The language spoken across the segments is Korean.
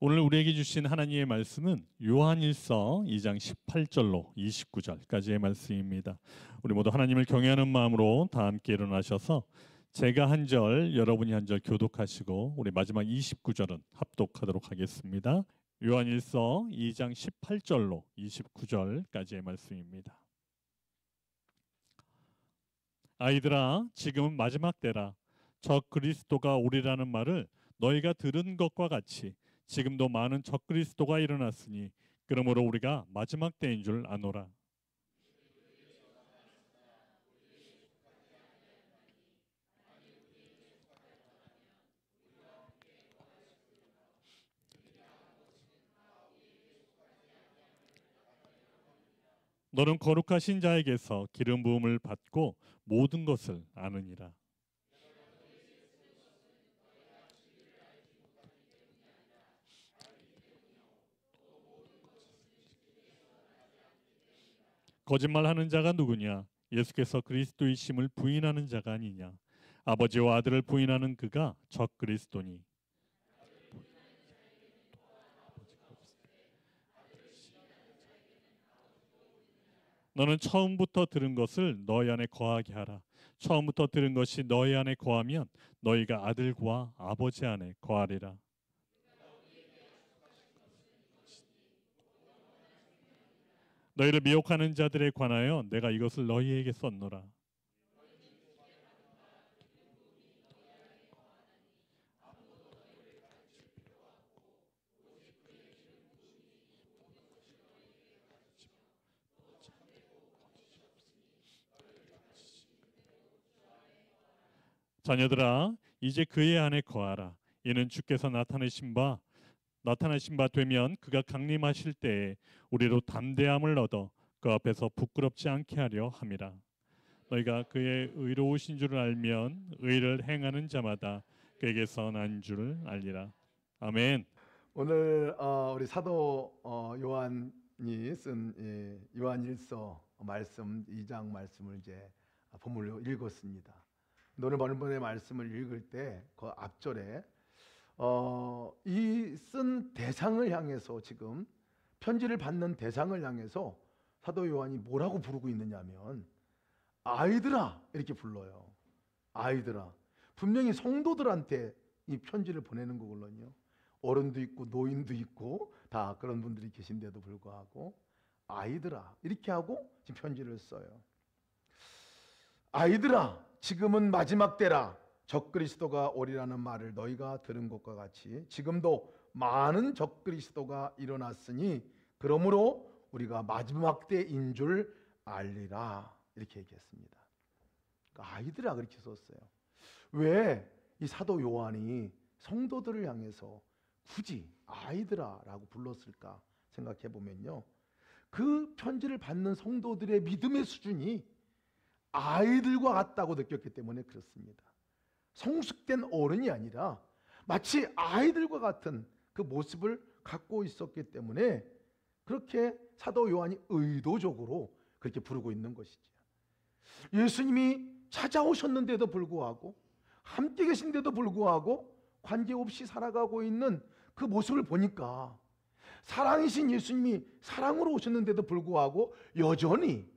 오늘 우리에게 주신 하나님의 말씀은 요한일서 2장 18절로 29절까지의 말씀입니다. 우리 모두 하나님을 경외하는 마음으로 다 함께 일어나셔서 제가 한 절, 여러분이 한 절 교독하시고 우리 마지막 29절은 합독하도록 하겠습니다. 요한일서 2장 18절로 29절까지의 말씀입니다. 아이들아, 지금은 마지막 때라. 저 그리스도가 오리라는 말을 너희가 들은 것과 같이 지금도 많은 적그리스도가 일어났으니 그러므로 우리가 마지막 때인 줄 아노라. 너는 거룩하신 자에게서 기름 부음을 받고 모든 것을 아느니라. 거짓말하는 자가 누구냐? 예수께서 그리스도이심을 부인하는 자가 아니냐? 아버지와 아들을 부인하는 그가 적그리스도니. 너는 처음부터 들은 것을 너희 안에 거하게 하라. 처음부터 들은 것이 너희 안에 거하면 너희가 아들과 아버지 안에 거하리라. 너희를 미혹하는 자들에 관하여 내가 이것을 너희에게 썼노라. 자녀들아, 이제 그의 안에 거하라. 이는 주께서 나타나신 바 되면 그가 강림하실 때에 우리로 담대함을 얻어 그 앞에서 부끄럽지 않게 하려 함이라. 너희가 그의 의로우신 줄을 알면 의를 행하는 자마다 그에게서 난 줄을 알리라. 아멘. 오늘 우리 사도 요한이 쓴 요한일서 말씀 2장 말씀을 이제 본문으로 읽었습니다. 오늘 본문의 말씀을 읽을 때 그 앞절에 이 쓴 대상을 향해서 지금 편지를 받는 대상을 향해서 사도 요한이 뭐라고 부르고 있느냐면 아이들아 이렇게 불러요. 아이들아. 분명히 성도들한테 이 편지를 보내는 거거든요. 어른도 있고 노인도 있고 다 그런 분들이 계신데도 불구하고 아이들아 이렇게 하고 지금 편지를 써요. 아이들아 지금은 마지막 때라. 적그리스도가 오리라는 말을 너희가 들은 것과 같이 지금도 많은 적그리스도가 일어났으니 그러므로 우리가 마지막 때인 줄 알리라 이렇게 얘기했습니다. 그러니까 아이들아 그렇게 썼어요. 왜 이 사도 요한이 성도들을 향해서 굳이 아이들아라고 불렀을까 생각해 보면요, 그 편지를 받는 성도들의 믿음의 수준이 아이들과 같다고 느꼈기 때문에 그렇습니다. 성숙된 어른이 아니라 마치 아이들과 같은 그 모습을 갖고 있었기 때문에 그렇게 사도 요한이 의도적으로 그렇게 부르고 있는 것이죠. 예수님이 찾아오셨는데도 불구하고 함께 계신데도 불구하고 관계없이 살아가고 있는 그 모습을 보니까 사랑이신 예수님이 사랑으로 오셨는데도 불구하고 여전히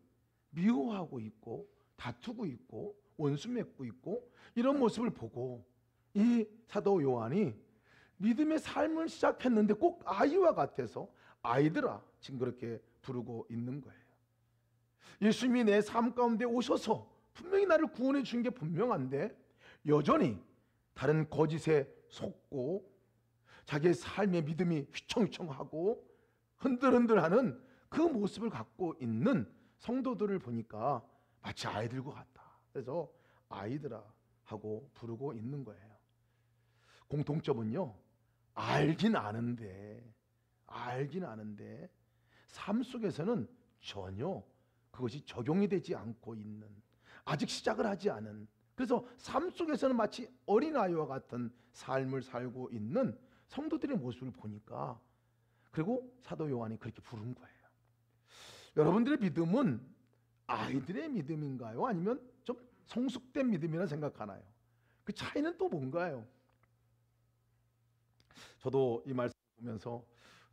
미워하고 있고 다투고 있고 원수 맺고 있고 이런 모습을 보고 이 사도 요한이 믿음의 삶을 시작했는데 꼭 아이와 같아서 아이들아 지금 그렇게 부르고 있는 거예요. 예수님이 내 삶 가운데 오셔서 분명히 나를 구원해 준 게 분명한데 여전히 다른 거짓에 속고 자기의 삶의 믿음이 휘청휘청하고 흔들흔들하는 그 모습을 갖고 있는 성도들을 보니까 마치 아이들과 같다. 그래서 아이들아 하고 부르고 있는 거예요. 공통점은요, 알긴 아는데 삶 속에서는 전혀 그것이 적용이 되지 않고 있는, 아직 시작을 하지 않은, 그래서 삶 속에서는 마치 어린아이와 같은 삶을 살고 있는 성도들의 모습을 보니까, 그리고 사도 요한이 그렇게 부른 거예요. 여러분들의 믿음은 아이들의 믿음인가요? 아니면 좀 성숙된 믿음이라 생각하나요? 그 차이는 또 뭔가요? 저도 이 말씀 보면서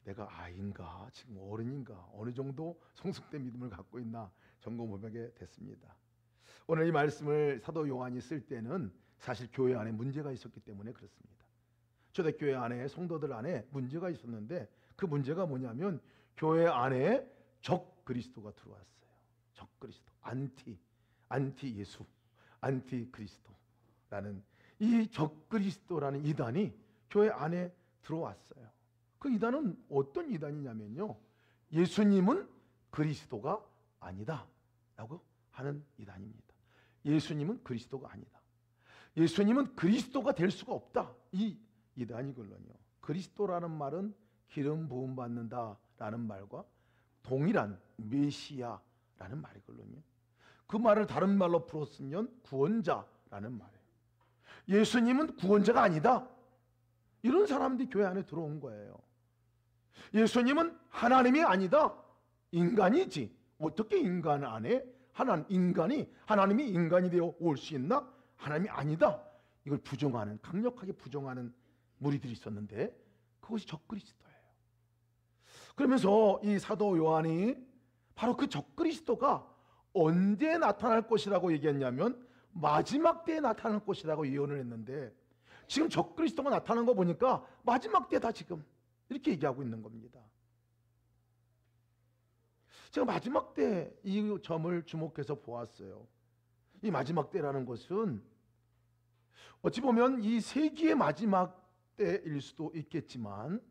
내가 아이인가 지금 어른인가 어느 정도 성숙된 믿음을 갖고 있나 점검해보게 됐습니다. 오늘 이 말씀을 사도 요한이 쓸 때는 사실 교회 안에 문제가 있었기 때문에 그렇습니다. 초대교회 안에 성도들 안에 문제가 있었는데 그 문제가 뭐냐면 교회 안에 적 그리스도가 들어왔어요. 적 그리스도, 안티 예수, 안티 그리스도라는 이 적 그리스도라는 이단이 교회 안에 들어왔어요. 그 이단은 어떤 이단이냐면요, 예수님은 그리스도가 아니다 라고 하는 이단입니다. 예수님은 그리스도가 아니다, 예수님은 그리스도가 될 수가 없다, 이 이단이거든요. 그리스도라는 말은 기름 부음 받는다 라는 말과 동일한 메시아라는 말이거든요. 그 말을 다른 말로 풀었으면 구원자라는 말이에요. 예수님은 구원자가 아니다, 이런 사람들이 교회 안에 들어온 거예요. 예수님은 하나님이 아니다, 인간이지. 어떻게 인간 안에 하나님이 인간이 되어 올 수 있나? 하나님이 아니다, 이걸 부정하는, 강력하게 부정하는 무리들이 있었는데 그것이 적그리스도예요. 그러면서 이 사도 요한이 바로 그 적그리스도가 언제 나타날 것이라고 얘기했냐면 마지막 때에 나타날 것이라고 예언을 했는데, 지금 적그리스도가 나타난 거 보니까 마지막 때다 지금 이렇게 얘기하고 있는 겁니다. 제가 마지막 때 이 점을 주목해서 보았어요. 이 마지막 때라는 것은 어찌 보면 이 세기의 마지막 때일 수도 있겠지만,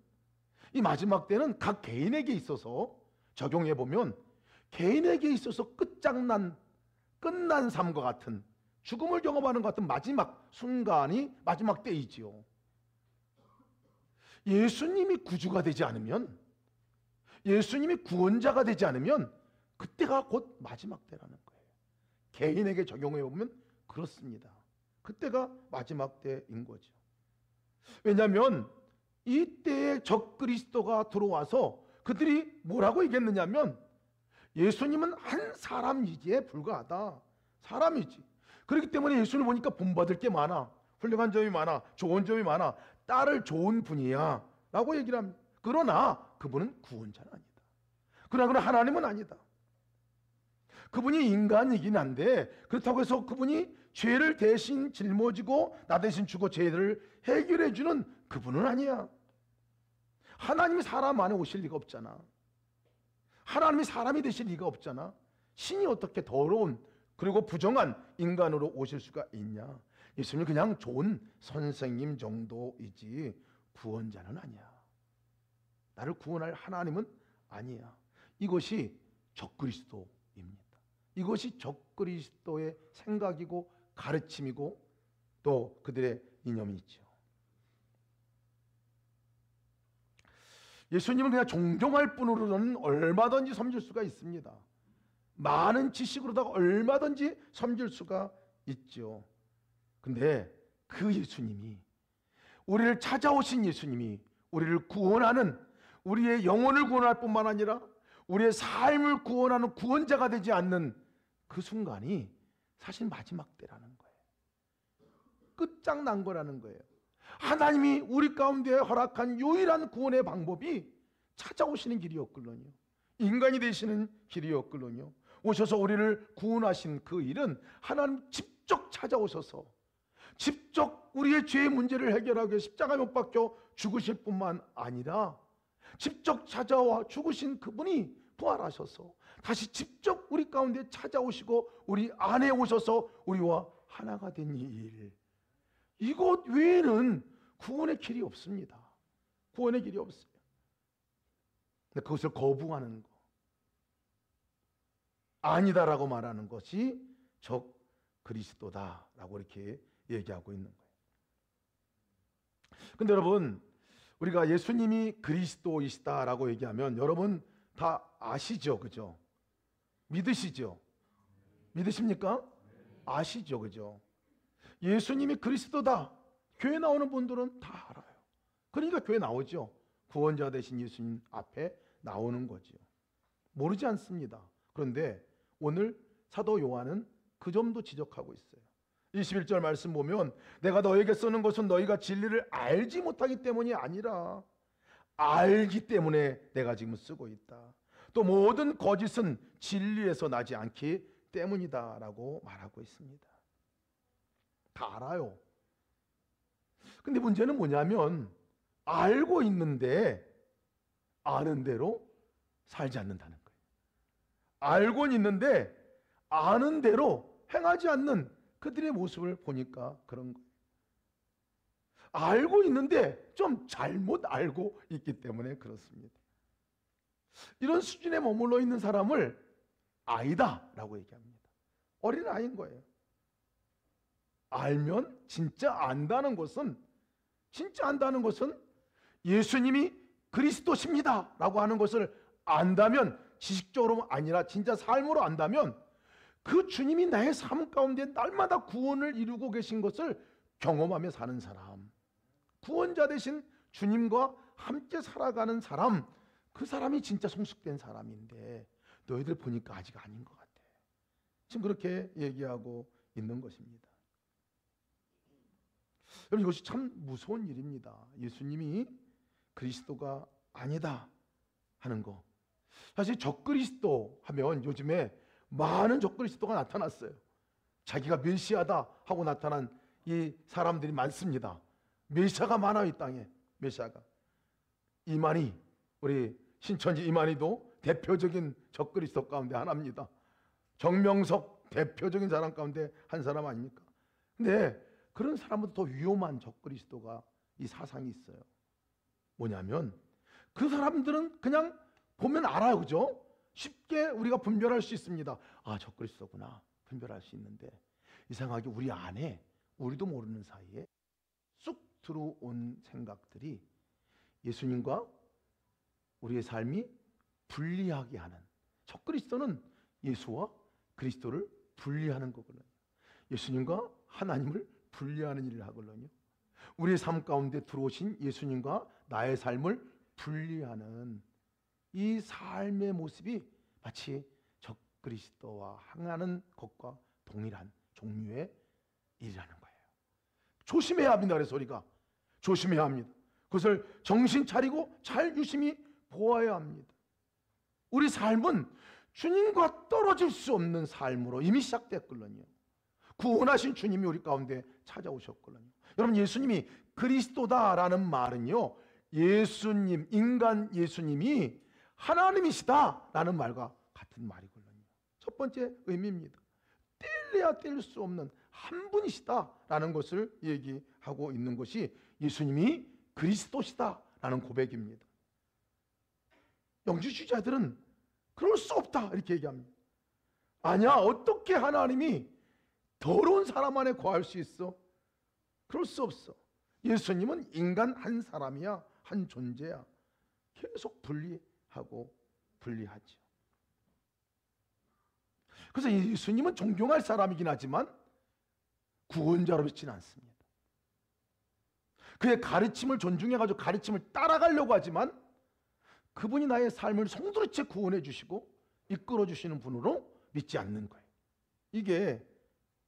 이 마지막 때는 각 개인에게 있어서 적용해 보면 개인에게 있어서 끝난 삶과 같은, 죽음을 경험하는 것 같은 마지막 순간이 마지막 때이지요. 예수님이 구주가 되지 않으면, 예수님이 구원자가 되지 않으면 그때가 곧 마지막 때라는 거예요. 개인에게 적용해 보면 그렇습니다. 그때가 마지막 때인 거죠. 왜냐하면 이때에 적그리스도가 들어와서 그들이 뭐라고 얘기했느냐면 예수님은 한 사람이기에 불과하다, 사람이지. 그렇기 때문에 예수를 보니까 본받을 게 많아, 훌륭한 점이 많아, 좋은 점이 많아, 따를 좋은 분이야 라고 얘기를 합니다. 그러나 그분은 구원자는 아니다. 그러나 하나님은 아니다. 그분이 인간이긴 한데 그렇다고 해서 그분이 죄를 대신 짊어지고 나 대신 죽어 죄를 해결해 주는 그분은 아니야. 하나님이 사람 안에 오실 리가 없잖아. 하나님이 사람이 되실 리가 없잖아. 신이 어떻게 더러운 그리고 부정한 인간으로 오실 수가 있냐. 예수님은 그냥 좋은 선생님 정도이지 구원자는 아니야. 나를 구원할 하나님은 아니야. 이것이 적그리스도입니다. 이것이 적그리스도의 생각이고 가르침이고 또 그들의 이념이죠. 예수님은 그냥 종종할 뿐으로는 얼마든지 섬길 수가 있습니다. 많은 지식으로다가 얼마든지 섬길 수가 있죠. 근데 그 예수님이, 우리를 찾아오신 예수님이 우리를 구원하는, 우리의 영혼을 구원할 뿐만 아니라 우리의 삶을 구원하는 구원자가 되지 않는 그 순간이 사실 마지막 때라는 거예요. 끝장난 거라는 거예요. 하나님이 우리 가운데 허락한 유일한 구원의 방법이 찾아오시는 길이었거든요. 인간이 되시는 길이었거든요. 오셔서 우리를 구원하신 그 일은 하나님 직접 찾아오셔서 직접 우리의 죄의 문제를 해결하기 위해 십자가에 못 박혀 죽으실 뿐만 아니라 직접 찾아와 죽으신 그분이 부활하셔서 다시 직접 우리 가운데 찾아오시고 우리 안에 오셔서 우리와 하나가 된 일, 이것 외에는 구원의 길이 없습니다. 구원의 길이 없어요. 근데 그것을 거부하는 거, 아니다라고 말하는 것이 적 그리스도다라고 이렇게 얘기하고 있는 거예요. 근데 여러분, 우리가 예수님이 그리스도이시다라고 얘기하면 여러분 다 아시죠? 그죠? 믿으시죠? 믿으십니까? 아시죠? 그죠? 예수님이 그리스도다, 교회 나오는 분들은 다 알아요. 그러니까 교회 나오죠. 구원자 되신 예수님 앞에 나오는 거죠. 모르지 않습니다. 그런데 오늘 사도 요한은 그 점도 지적하고 있어요. 21절 말씀 보면 내가 너에게 쓰는 것은 너희가 진리를 알지 못하기 때문이 아니라 알기 때문에 내가 지금 쓰고 있다. 또 모든 거짓은 진리에서 나지 않기 때문이다라고 말하고 있습니다. 다 알아요. 근데 문제는 뭐냐면 알고 있는데 아는 대로 살지 않는다는 거예요. 알고는 있는데 아는 대로 행하지 않는 그들의 모습을 보니까 그런 거예요. 알고 있는데 좀 잘못 알고 있기 때문에 그렇습니다. 이런 수준에 머물러 있는 사람을 아이다라고 얘기합니다. 어린아이인 거예요. 알면 진짜 안다는 것은 예수님이 그리스도십니다 라고 하는 것을 안다면, 지식적으로 아니라 진짜 삶으로 안다면 그 주님이 나의 삶 가운데 날마다 구원을 이루고 계신 것을 경험하며 사는 사람, 구원자 되신 주님과 함께 살아가는 사람, 그 사람이 진짜 성숙된 사람인데 너희들 보니까 아직 아닌 것 같아. 지금 그렇게 얘기하고 있는 것입니다. 여러분, 이것이 참 무서운 일입니다. 예수님이 그리스도가 아니다 하는 거. 사실 적그리스도 하면 요즘에 많은 적그리스도가 나타났어요. 자기가 메시아다 하고 나타난 이 사람들이 많습니다. 메시아가 많아요, 이 땅에. 메시아가. 이만희, 우리 신천지 이만희도 대표적인 적그리스도 가운데 하나입니다. 정명석 대표적인 사람 가운데 한 사람 아닙니까? 근데 그런 사람보다 더 위험한 적그리스도가 이 사상이 있어요. 뭐냐면 그 사람들은 그냥 보면 알아요, 그죠? 쉽게 우리가 분별할 수 있습니다. 아, 적그리스도구나 분별할 수 있는데, 이상하게 우리 안에 우리도 모르는 사이에 쑥 들어온 생각들이 예수님과 우리의 삶이 분리하게 하는, 적그리스도는 예수와 그리스도를 분리하는 거거든요. 예수님과 하나님을 분리하는 일을 하거든요. 우리의 삶 가운데 들어오신 예수님과 나의 삶을 분리하는 이 삶의 모습이 마치 적그리스도와 항하는 것과 동일한 종류의 일이라는 거예요. 조심해야 합니다. 그래서 우리가 조심해야 합니다. 그것을 정신 차리고 잘 유심히 보아야 합니다. 우리 삶은 주님과 떨어질 수 없는 삶으로 이미 시작됐거든요. 구원하신 주님이 우리 가운데 찾아오셨거든요. 여러분, 예수님이 그리스도다라는 말은요, 예수님, 인간 예수님이 하나님이시다라는 말과 같은 말이거든요. 첫 번째 의미입니다. 뗄래야 뗄 수 없는 한 분이시다라는 것을 얘기하고 있는 것이 예수님이 그리스도시다라는 고백입니다. 영주주의자들은 그럴 수 없다 이렇게 얘기합니다. 아니야, 어떻게 하나님이 더러운 사람 안에 거할 수 있어? 그럴 수 없어. 예수님은 인간 한 사람이야, 한 존재야. 계속 분리하고 분리하죠. 그래서 예수님은 존경할 사람이긴 하지만 구원자로 믿지는 않습니다. 그의 가르침을 존중해가지고 가르침을 따라가려고 하지만 그분이 나의 삶을 송두리째 구원해 주시고 이끌어 주시는 분으로 믿지 않는 거예요. 이게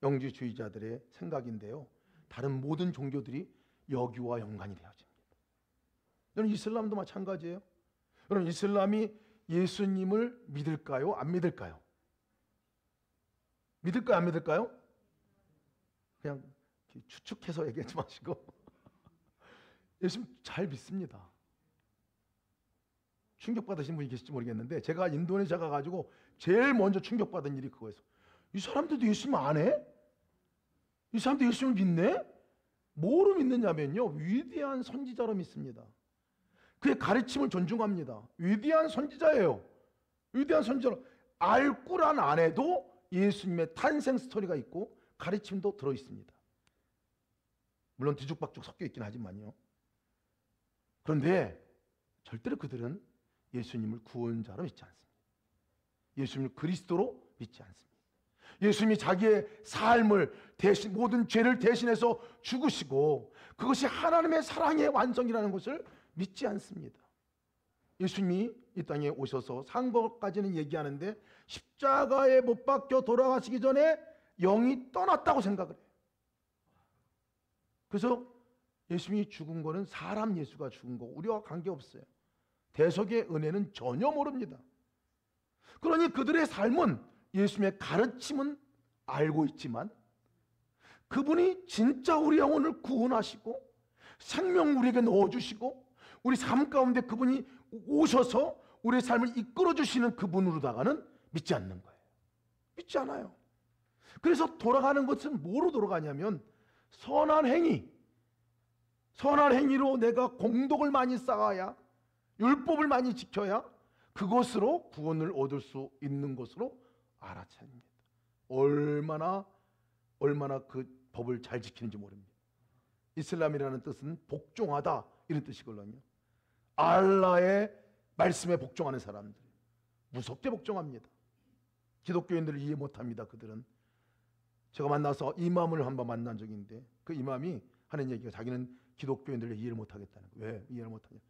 영지주의자들의 생각인데요, 다른 모든 종교들이 여기와 연관이 되어집니다. 여러분, 이슬람도 마찬가지예요. 여러분, 이슬람이 예수님을 믿을까요? 안 믿을까요? 믿을까요? 안 믿을까요? 그냥 추측해서 얘기하지 마시고 예수님 잘 믿습니다. 충격받으신 분이 계실지 모르겠는데, 제가 인도네시아 가가지고 제일 먼저 충격받은 일이 그거였어요. 이 사람들도 예수님 안 해? 이 사람도 예수님을 믿네? 뭐로 믿느냐면요, 위대한 선지자로 믿습니다. 그의 가르침을 존중합니다. 위대한 선지자예요. 위대한 선지자로. 알꾸란 안에도 예수님의 탄생 스토리가 있고 가르침도 들어있습니다. 물론 뒤죽박죽 섞여 있긴 하지만요. 그런데 절대로 그들은 예수님을 구원자로 믿지 않습니다. 예수님을 그리스도로 믿지 않습니다. 예수님이 자기의 삶을 대신, 모든 죄를 대신해서 죽으시고 그것이 하나님의 사랑의 완성이라는 것을 믿지 않습니다. 예수님이 이 땅에 오셔서 산 것까지는 얘기하는데 십자가에 못 박혀 돌아가시기 전에 영이 떠났다고 생각을 해요. 그래서 예수님이 죽은 거는 사람 예수가 죽은 거고 우리와 관계없어요. 대속의 은혜는 전혀 모릅니다. 그러니 그들의 삶은 예수님의 가르침은 알고 있지만 그분이 진짜 우리 영혼을 구원하시고 생명 우리에게 넣어주시고 우리 삶 가운데 그분이 오셔서 우리의 삶을 이끌어주시는 그분으로다가는 믿지 않는 거예요. 믿지 않아요. 그래서 돌아가는 것은 뭐로 돌아가냐면 선한 행위로 내가 공덕을 많이 쌓아야, 율법을 많이 지켜야 그것으로 구원을 얻을 수 있는 것으로 알아차립니다. 얼마나 그 법을 잘 지키는지 모릅니다. 이슬람이라는 뜻은 복종하다 이런 뜻이거든요. 알라의 말씀에 복종하는 사람들, 무섭게 복종합니다. 기독교인들을 이해 못합니다. 그들은. 제가 만나서 이맘을 한번 만난 적이 있는데 그 이맘이 하는 얘기가 자기는 기독교인들을 이해를 못하겠다는 거예요. 왜 이해를 못하냐?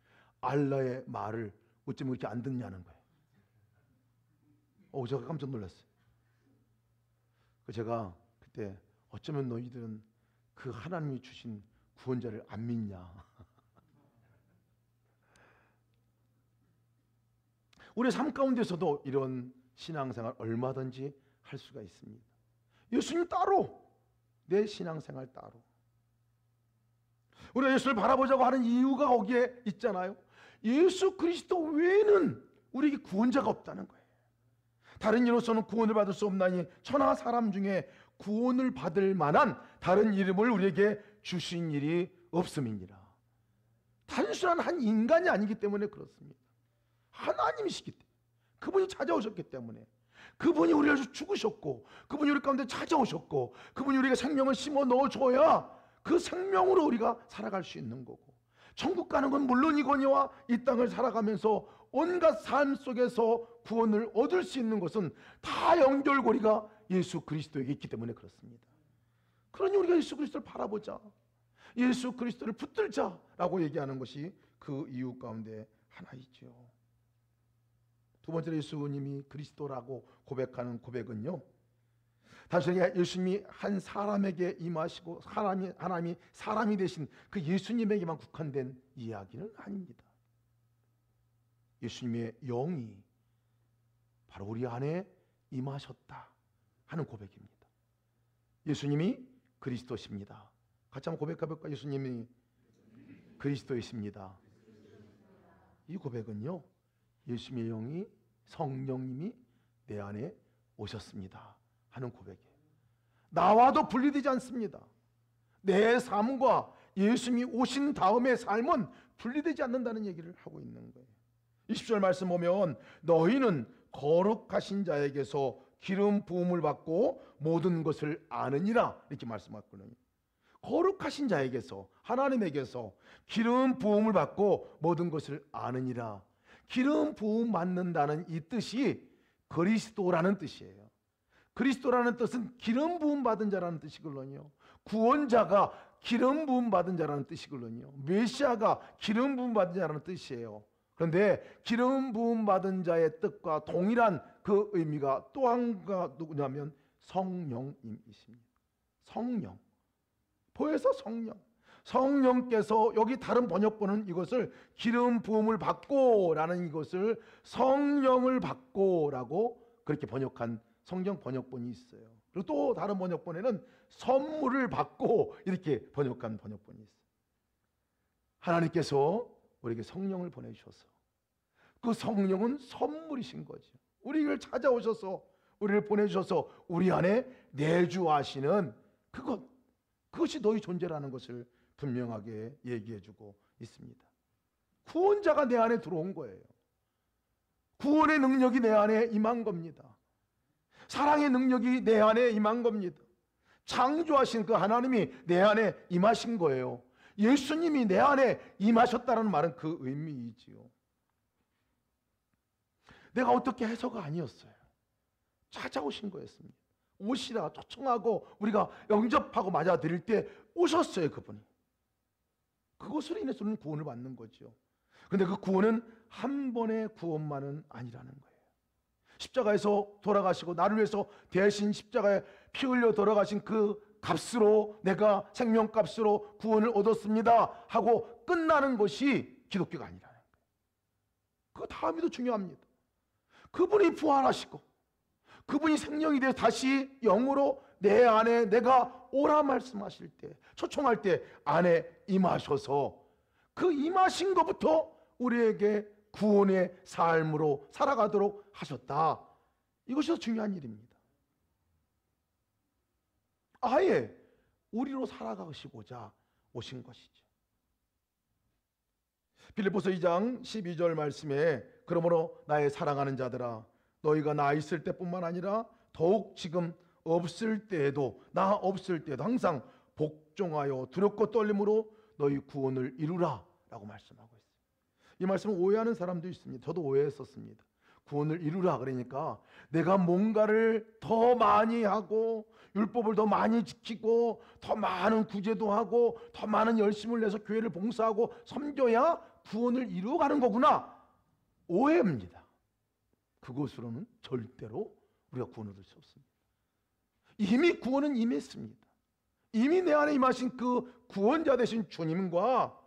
알라의 말을 어쩌면 이렇게 안 듣냐는 거예요. 제가 깜짝 놀랐어요. 제가 그때 어쩌면 너희들은 그 하나님이 주신 구원자를 안 믿냐. 우리 삶 가운데서도 이런 신앙생활 얼마든지 할 수가 있습니다. 예수님 따로, 내 신앙생활 따로. 우리가 예수를 바라보자고 하는 이유가 거기에 있잖아요. 예수 그리스도 외에는 우리에게 구원자가 없다는 거예요. 다른 이로서는 구원을 받을 수 없나니 천하 사람 중에 구원을 받을 만한 다른 이름을 우리에게 주신 일이 없음이니라. 단순한 한 인간이 아니기 때문에 그렇습니다. 하나님이시기 때문에, 그분이 찾아오셨기 때문에, 그분이 우리를 위해서 죽으셨고, 그분이 우리 가운데 찾아오셨고, 그분이 우리에게 생명을 심어 넣어줘야 그 생명으로 우리가 살아갈 수 있는 거고, 천국 가는 건 물론이거니와 이 땅을 살아가면서 온갖 삶 속에서 구원을 얻을 수 있는 것은 다 연결고리가 예수 그리스도에게 있기 때문에 그렇습니다. 그러니 우리가 예수 그리스도를 바라보자, 예수 그리스도를 붙들자라고 얘기하는 것이 그 이유 가운데 하나이죠. 두 번째로 예수님이 그리스도라고 고백하는 고백은요, 단순히 예수님이 한 사람에게 임하시고 하나님이 사람이 되신 그 예수님에게만 국한된 이야기는 아닙니다. 예수님의 영이 바로 우리 안에 임하셨다 하는 고백입니다. 예수님이 그리스도십니다. 같이 한번 고백해볼까요? 예수님이 그리스도이십니다. 이 고백은요, 예수님의 영이, 성령님이 내 안에 오셨습니다 하는 고백이에요. 나와도 분리되지 않습니다. 내 삶과 예수님이 오신 다음의 삶은 분리되지 않는다는 얘기를 하고 있는 거예요. 20절 말씀 보면 너희는 거룩하신 자에게서 기름 부음을 받고 모든 것을 아느니라 이렇게 말씀하거든요. 거룩하신 자에게서, 하나님에게서 기름 부음을 받고 모든 것을 아느니라. 기름 부음 받는다는 이 뜻이 그리스도라는 뜻이에요. 그리스도라는 뜻은 기름 부음 받은 자라는 뜻이거든요. 구원자가 기름 부음 받은 자라는 뜻이거든요. 메시아가 기름 부음 받은 자라는 뜻이에요. 그런데 기름 부음 받은 자의 뜻과 동일한 그 의미가 또 한가 누구냐면 성령님이십니다. 성령. 보혜사 성령. 성령께서, 여기 다른 번역본은 이것을 기름 부음을 받고 라는 이것을 성령을 받고 라고 그렇게 번역한 성경 번역본이 있어요. 그리고 또 다른 번역본에는 선물을 받고 이렇게 번역한 번역본이 있어요. 하나님께서 우리에게 성령을 보내주셔서 그 성령은 선물이신 거죠. 우리를 찾아오셔서 우리를 보내주셔서 우리 안에 내주하시는 그것이 너희 존재라는 것을 분명하게 얘기해주고 있습니다. 구원자가 내 안에 들어온 거예요. 구원의 능력이 내 안에 임한 겁니다. 사랑의 능력이 내 안에 임한 겁니다. 창조하신 그 하나님이 내 안에 임하신 거예요. 예수님이 내 안에 임하셨다는 말은 그 의미이지요. 내가 어떻게 해서가 아니었어요. 찾아오신 거였습니다. 오시라 초청하고 우리가 영접하고 맞아들일 때 오셨어요. 그분이. 그것으로 인해서 우리는 구원을 받는 거죠. 그런데 그 구원은 한 번의 구원만은 아니라는 거예요. 십자가에서 돌아가시고 나를 위해서 대신 십자가에 피 흘려 돌아가신 그 값으로 내가 생명값으로 구원을 얻었습니다 하고 끝나는 것이 기독교가 아니라는 거예요. 그 다음이 더 중요합니다. 그분이 부활하시고 그분이 생명이 되어 다시 영으로 내 안에 내가 오라 말씀하실 때, 초청할 때 안에 임하셔서 그 임하신 것부터 우리에게 구원의 삶으로 살아가도록 하셨다. 이것이 더 중요한 일입니다. 아예 우리로 살아가시고자 오신 것이죠. 빌립보서 2장 12절 말씀에 그러므로 나의 사랑하는 자들아 너희가 나 있을 때뿐만 아니라 더욱 지금 없을 때에도 나 없을 때에도 항상 복종하여 두렵고 떨림으로 너희 구원을 이루라 라고 말씀하고 있어요. 이 말씀을 오해하는 사람도 있습니다. 저도 오해했었습니다. 구원을 이루라 그러니까 내가 뭔가를 더 많이 하고 율법을 더 많이 지키고 더 많은 구제도 하고 더 많은 열심을 내서 교회를 봉사하고 섬겨야 구원을 이루어가는 거구나. 오해입니다. 그것으로는 절대로 우리가 구원을 얻을 수 없습니다. 이미 구원은 임했습니다. 이미 내 안에 임하신 그 구원자 되신 주님과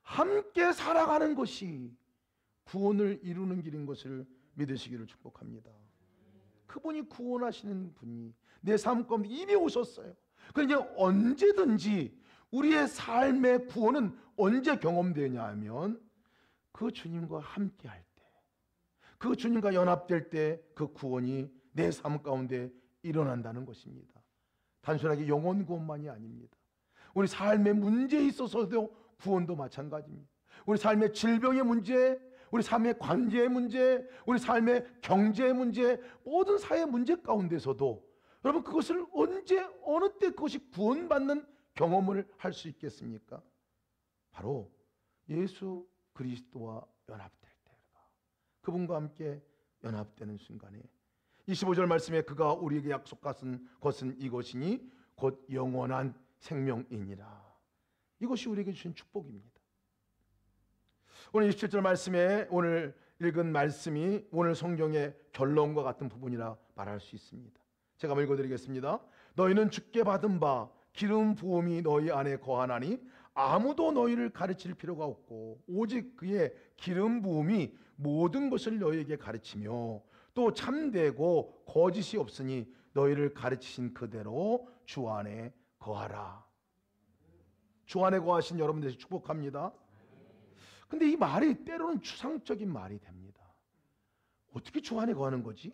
함께 살아가는 것이 구원을 이루는 길인 것을 믿으시기를 축복합니다. 그분이 구원하시는 분이 내 삶 가운데 이미 오셨어요. 그러니까 언제든지 우리의 삶의 구원은 언제 경험되냐 하면 그 주님과 함께 할 때, 그 주님과 연합될 때 그 구원이 내 삶 가운데 일어난다는 것입니다. 단순하게 영혼 구원만이 아닙니다. 우리 삶의 문제에 있어서도 구원도 마찬가지입니다. 우리 삶의 질병의 문제, 우리 삶의 관계의 문제, 우리 삶의 경제의 문제, 모든 사회 문제 가운데서도 여러분 그것을 언제 어느 때 그것이 구원받는 경험을 할 수 있겠습니까? 바로 예수 그리스도와 연합될 때가, 그분과 함께 연합되는 순간에 25절 말씀에 그가 우리에게 약속하신 것은 이것이니 곧 영원한 생명이니라. 이것이 우리에게 주신 축복입니다. 오늘 27절 말씀에 오늘 읽은 말씀이 오늘 성경의 결론과 같은 부분이라 말할 수 있습니다. 제가 한번 읽어드리겠습니다. 너희는 주께 받은 바 기름 부음이 너희 안에 거하나니 아무도 너희를 가르칠 필요가 없고 오직 그의 기름 부음이 모든 것을 너희에게 가르치며 또 참되고 거짓이 없으니 너희를 가르치신 그대로 주 안에 거하라. 주 안에 거하신 여러분들 축복합니다. 근데 이 말이 때로는 추상적인 말이 됩니다. 어떻게 주 안에 거하는 거지?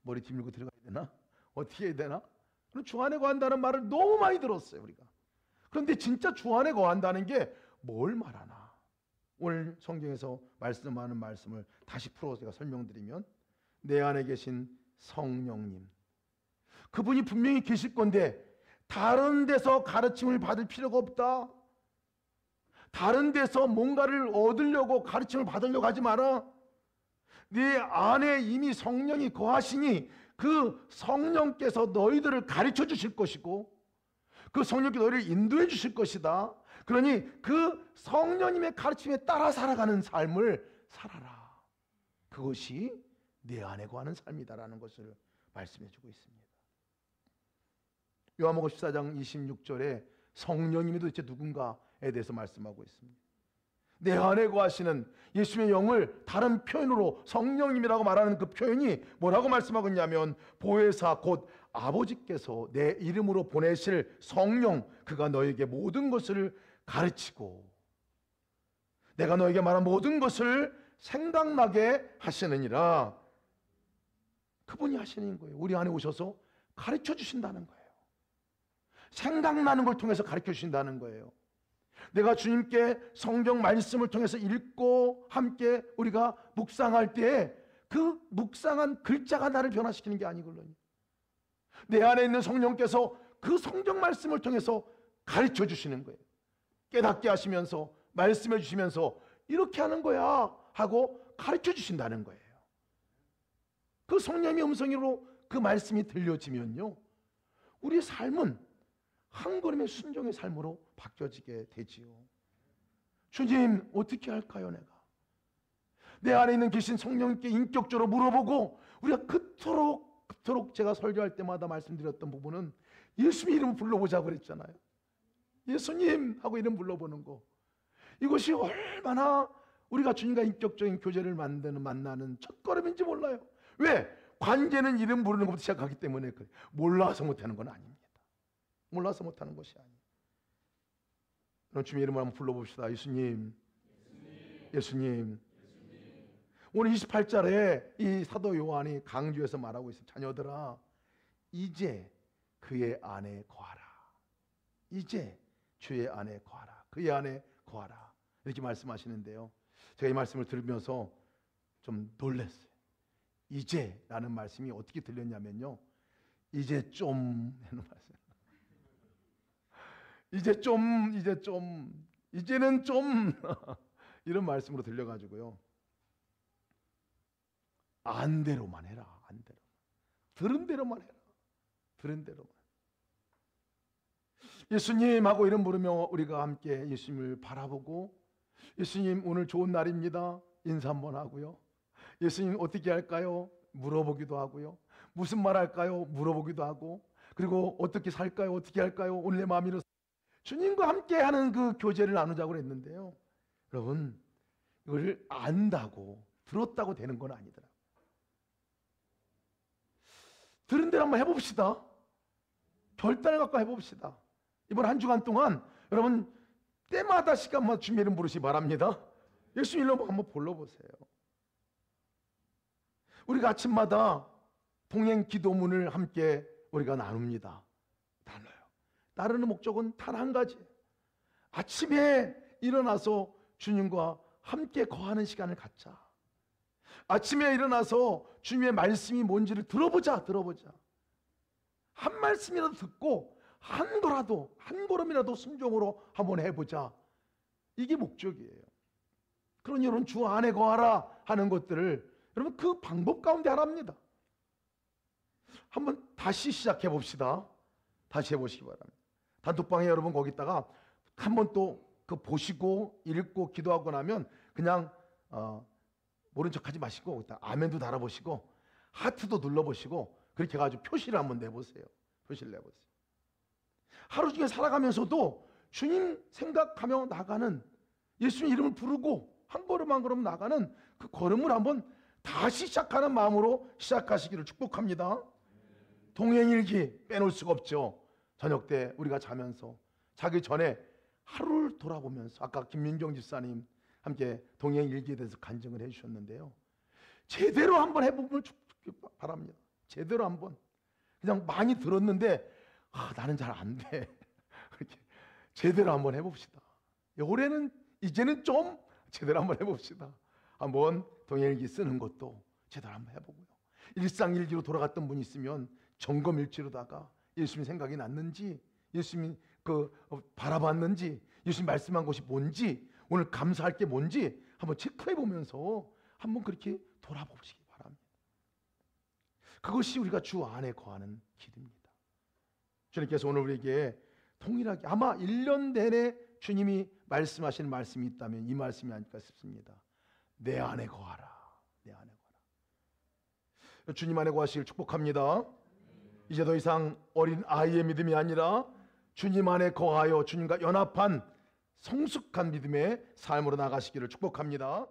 머리 뒤밀고 들어가야 되나? 어떻게 해야 되나? 주 안에 거한다는 말을 너무 많이 들었어요, 우리가. 그런데 진짜 주 안에 거한다는 게 뭘 말하나? 오늘 성경에서 말씀하는 말씀을 다시 풀어서 제가 설명드리면 내 안에 계신 성령님, 그분이 분명히 계실 건데 다른 데서 가르침을 받을 필요가 없다. 다른 데서 뭔가를 얻으려고 가르침을 받으려고 하지 마라. 네 안에 이미 성령이 거하시니 그 성령께서 너희들을 가르쳐 주실 것이고 그 성령께서 너희를 인도해 주실 것이다. 그러니 그 성령님의 가르침에 따라 살아가는 삶을 살아라. 그것이 내 안에 거하는 삶이다라는 것을 말씀해 주고 있습니다. 요한복음 14장 26절에 성령님이 도대체 누군가에 대해서 말씀하고 있습니다. 내 안에 거하시는 예수님의 영을 다른 표현으로 성령님이라고 말하는 그 표현이 뭐라고 말씀하고 있냐면 보혜사 곧 아버지께서 내 이름으로 보내실 성령, 그가 너에게 모든 것을 가르치고 내가 너에게 말한 모든 것을 생각나게 하시느니라. 그분이 하시는 거예요. 우리 안에 오셔서 가르쳐 주신다는 거예요. 생각나는 걸 통해서 가르쳐 주신다는 거예요. 내가 주님께 성경 말씀을 통해서 읽고 함께 우리가 묵상할 때 그 묵상한 글자가 나를 변화시키는 게 아니거든요. 내 안에 있는 성령께서 그 성경 말씀을 통해서 가르쳐 주시는 거예요. 깨닫게 하시면서 말씀해 주시면서 이렇게 하는 거야 하고 가르쳐 주신다는 거예요. 그 성령의 음성으로 그 말씀이 들려지면요, 우리의 삶은 한 걸음의 순종의 삶으로 바뀌어지게 되지요. 주님 어떻게 할까요? 내가 내 안에 있는 계신 성령께 인격적으로 물어보고, 우리가 그토록 제가 설교할 때마다 말씀드렸던 부분은 예수님 이름 불러보자고 그랬잖아요. 예수님 하고 이름 불러보는 거, 이것이 얼마나 우리가 주님과 인격적인 교제를 만나는 첫걸음인지 몰라요. 왜? 관계는 이름 부르는 것부터 시작하기 때문에 그래요. 몰라서 못하는 건 아닙니다. 몰라서 못하는 것이 아니에요. 그럼 주님의 이름을 한번 불러봅시다. 예수님, 예수님. 오늘 28절에 이 사도 요한이 강조해서 말하고 있어요. 자녀들아, 이제 그의 안에 거하라. 이제 주의 안에 거하라. 그의 안에 거하라. 이렇게 말씀하시는데요. 제가 이 말씀을 들으면서 좀 놀랐어요. 이제라는 말씀이 어떻게 들렸냐면요. 이제 좀 하는 말씀. 이제는 좀 이런 말씀으로 들려가지고요. 안 대로만 해라. 안 대로. 들은 대로만 해라. 들은 대로만. 예수님하고 이름 부르며 우리가 함께 예수님을 바라보고, 예수님 오늘 좋은 날입니다. 인사 한번 하고요. 예수님 어떻게 할까요? 물어보기도 하고요. 무슨 말 할까요? 물어보기도 하고, 그리고 어떻게 살까요? 어떻게 할까요? 오늘 내 마음이 이렇습니다. 주님과 함께 하는 그 교제를 나누자고 했는데요. 여러분, 이걸 안다고 들었다고 되는 건 아니더라고요. 들은 대로 한번 해봅시다. 결단을 갖고 해봅시다. 이번 한 주간 동안 여러분 때마다 시간마다 주님의 이름 부르시기 바랍니다. 예수 이름 한번 불러보세요. 우리가 아침마다 동행 기도문을 함께 우리가 나눕니다. 나눠요. 나누는 목적은 단 한 가지. 아침에 일어나서 주님과 함께 거하는 시간을 갖자. 아침에 일어나서 주님의 말씀이 뭔지를 들어보자. 한 말씀이라도 듣고 한 걸음이라도 순종으로 한번 해보자. 이게 목적이에요. 그러니 여러분 주 안에 거하라 하는 것들을 여러분 그 방법 가운데 하나입니다. 한번 다시 시작해 봅시다. 다시 해보시기 바랍니다. 단톡방에 여러분 거기다가 한번 또 그 보시고 읽고 기도하고 나면 그냥 모른 척하지 마시고 아멘도 달아보시고 하트도 눌러보시고 그렇게 해가지고 표시를 한번 내보세요. 표시를 내보세요. 하루 중에 살아가면서도 주님 생각하며 나가는, 예수님 이름을 부르고 한 걸음 한 걸음 나가는 그 걸음을 한번 다시 시작하는 마음으로 시작하시기를 축복합니다. 동행일기 빼놓을 수가 없죠. 저녁 때 우리가 자면서 자기 전에 하루를 돌아보면서, 아까 김민경 집사님 함께 동행일기에 대해서 간증을 해주셨는데요. 제대로 한번 해보면 바랍니다. 제대로 한번. 그냥 많이 들었는데 나는 잘 안 돼. 그렇게 제대로 한번 해봅시다. 올해는 이제는 좀 제대로 한번 해봅시다. 한번 동행일기 쓰는 것도 제대로 한번 해보고요. 일상일기로 돌아갔던 분이 있으면 점검일지로다가 예수님 생각이 났는지, 예수님 바라봤는지, 예수님 말씀한 것이 뭔지, 오늘 감사할 게 뭔지 한번 체크해 보면서 한번 그렇게 돌아보시기 바랍니다. 그것이 우리가 주 안에 거하는 길입니다. 주님께서 오늘 우리에게 동일하게 아마 1년 내내 주님이 말씀하시는 말씀이 있다면 이 말씀이 아닐까 싶습니다. 내 안에 거하라. 내 안에 거하라. 주님 안에 거하시길 축복합니다. 이제 더 이상 어린 아이의 믿음이 아니라 주님 안에 거하여 주님과 연합한 성숙한 믿음의 삶으로 나가시기를 축복합니다.